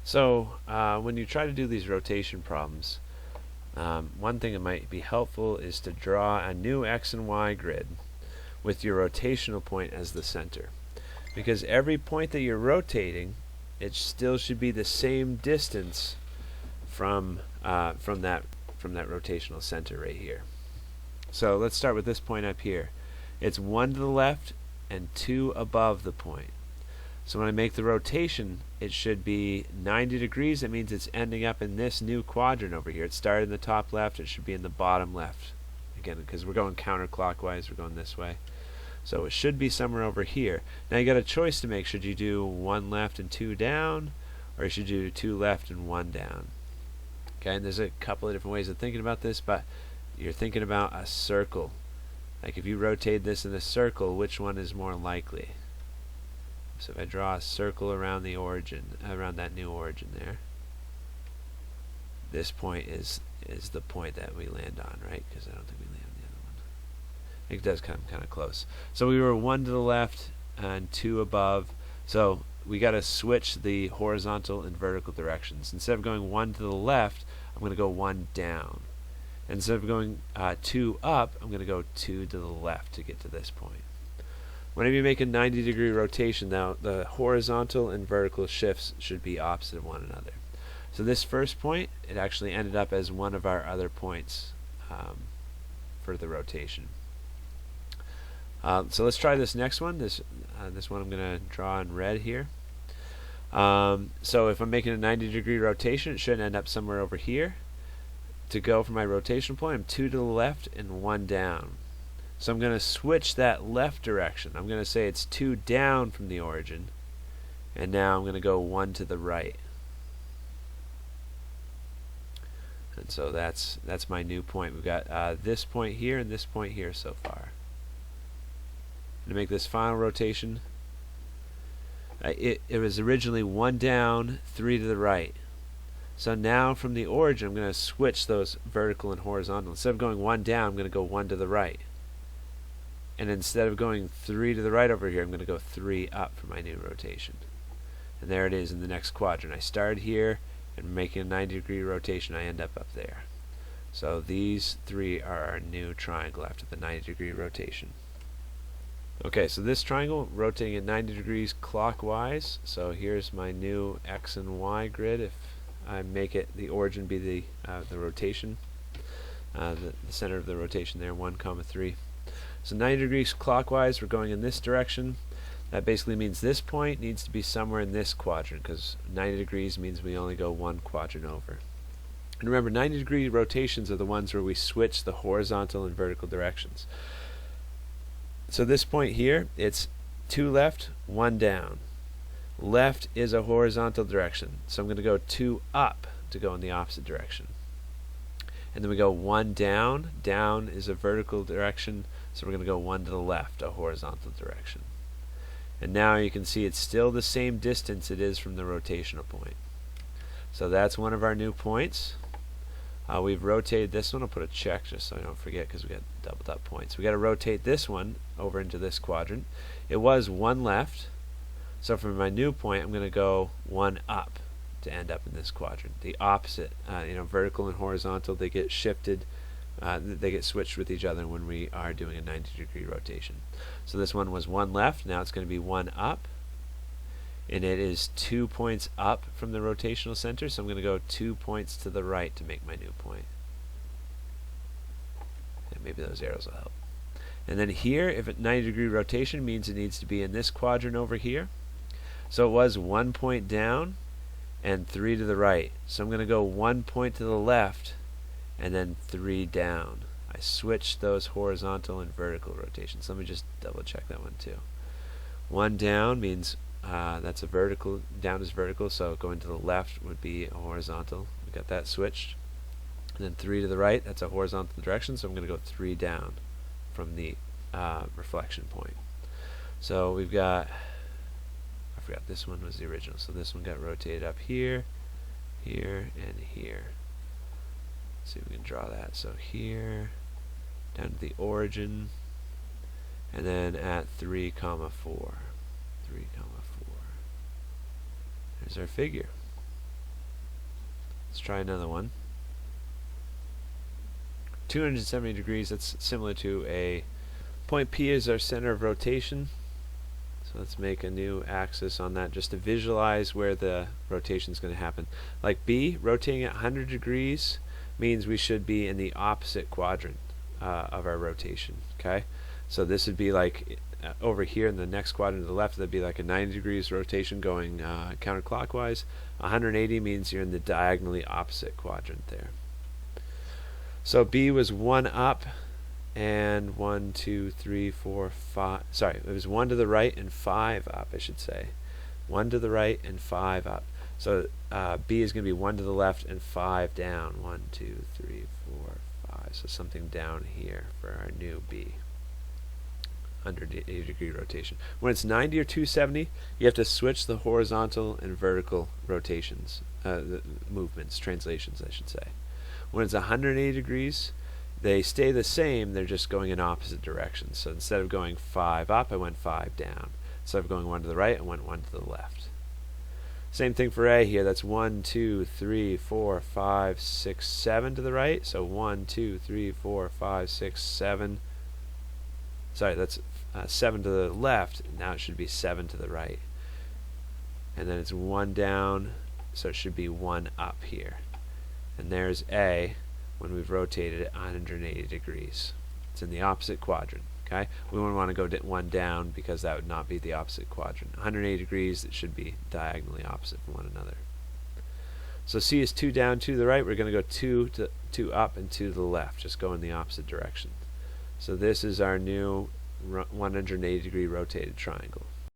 So when you try to do these rotation problems, one thing that might be helpful is to draw a new x and y grid with your rotational point as the center. Because every point that you're rotating, it still should be the same distance from that rotational center right here. So let's start with this point up here. It's 1 to the left and 2 above the point. So when I make the rotation, it should be 90 degrees. That means it's ending up in this new quadrant over here. It started in the top left. It should be in the bottom left. Again, because we're going counterclockwise, we're going this way. So it should be somewhere over here. Now you got a choice to make. Should you do 1 left and 2 down, or should you do 2 left and 1 down? Okay, and there's a couple of different ways of thinking about this, but you're thinking about a circle. Like if you rotate this in a circle, which one is more likely? So if I draw a circle around the origin, around that new origin there, this point is the point that we land on, right? Because I don't think we land on the other one. I think it does come kind of close. So we were 1 to the left and 2 above. So we got to switch the horizontal and vertical directions. Instead of going 1 to the left, I'm going to go 1 down. And instead of going 2 up, I'm going to go 2 to the left to get to this point. Whenever you make a 90-degree rotation, now the horizontal and vertical shifts should be opposite of one another. So this first point, it actually ended up as one of our other points for the rotation. So let's try this next one. This one I'm going to draw in red here. So if I'm making a 90-degree rotation, it should end up somewhere over here. To go for my rotation point, I'm 2 to the left and 1 down. So I'm going to switch that left direction. I'm going to say it's 2 down from the origin, and now I'm going to go 1 to the right. And so that's my new point. We've got this point here and this point here so far. To make this final rotation, it was originally 1 down, 3 to the right. So now from the origin, I'm going to switch those vertical and horizontal. Instead of going 1 down, I'm going to go 1 to the right. And instead of going 3 to the right over here, I'm going to go 3 up for my new rotation. And there it is in the next quadrant. I started here, and making a 90-degree rotation, I end up there. So these 3 are our new triangle after the 90-degree rotation. Okay, so this triangle, rotating at 90 degrees clockwise. So here's my new x and y grid. If I make it, the origin be the rotation, the center of the rotation there, 1, 3. So 90 degrees clockwise, we're going in this direction. That basically means this point needs to be somewhere in this quadrant, because 90 degrees means we only go 1 quadrant over. And remember, 90-degree rotations are the ones where we switch the horizontal and vertical directions. So this point here, it's 2 left, 1 down. Left is a horizontal direction, so I'm going to go 2 up to go in the opposite direction. And then we go 1 down. Down is a vertical direction, so we're going to go 1 to the left, a horizontal direction. And now you can see it's still the same distance it is from the rotational point. So that's one of our new points. We've rotated this one. I'll put a check just so I don't forget, because we got doubled up points. We got to rotate this one over into this quadrant. It was 1 left, so for my new point, I'm going to go 1 up to end up in this quadrant. The opposite, vertical and horizontal, they get shifted, they get switched with each other when we are doing a 90-degree rotation. So this one was 1 left, now it's going to be 1 up, and it is 2 points up from the rotational center, so I'm going to go 2 points to the right to make my new point. And maybe those arrows will help. And then here, if it's 90-degree rotation, means it needs to be in this quadrant over here. So it was 1 point down and 3 to the right. So I'm going to go 1 point to the left and then 3 down. I switched those horizontal and vertical rotations. Let me just double check that one too. 1 down means that's a vertical, down is vertical, so going to the left would be a horizontal. We got that switched. And then 3 to the right, that's a horizontal direction, so I'm going to go 3 down from the reflection point. So we've got, I forgot this one was the original, so this one got rotated up here, here, and here. Let's see if we can draw that. So here, down to the origin, and then at 3, 4. 3, 4. There's our figure. Let's try another one. 270 degrees, that's similar to a point P is our center of rotation. So let's make a new axis on that just to visualize where the rotation is going to happen. Like B, rotating at 100 degrees means we should be in the opposite quadrant of our rotation. Okay, so this would be like over here in the next quadrant to the left, that'd be like a 90 degrees rotation going counterclockwise. 180 means you're in the diagonally opposite quadrant there. So B was 1 up and 1, 2, 3, 4, 5. Sorry, it was 1 to the right and 5 up, I should say. 1 to the right and 5 up. So B is going to be 1 to the left and 5 down. 1, 2, 3, 4, 5. So something down here for our new B. 180 degree rotation. When it's 90 or 270, you have to switch the horizontal and vertical rotations, the movements, translations, I should say. When it's 180 degrees, they stay the same, they're just going in opposite directions. So instead of going 5 up, I went 5 down. Instead of going 1 to the right, I went 1 to the left. Same thing for A here. That's 1, 2, 3, 4, 5, 6, 7 to the right. So 1, 2, 3, 4, 5, 6, 7. Sorry, that's 7 to the left. Now it should be 7 to the right. And then it's 1 down, so it should be 1 up here. And there's A when we've rotated it 180 degrees. It's in the opposite quadrant. Okay, we wouldn't want to go 1 down because that would not be the opposite quadrant. 180 degrees, it should be diagonally opposite from one another. So C is 2 down, 2 to the right. We're going to go 2 up and 2 to the left. Just go in the opposite direction. So this is our new 180 degree rotated triangle.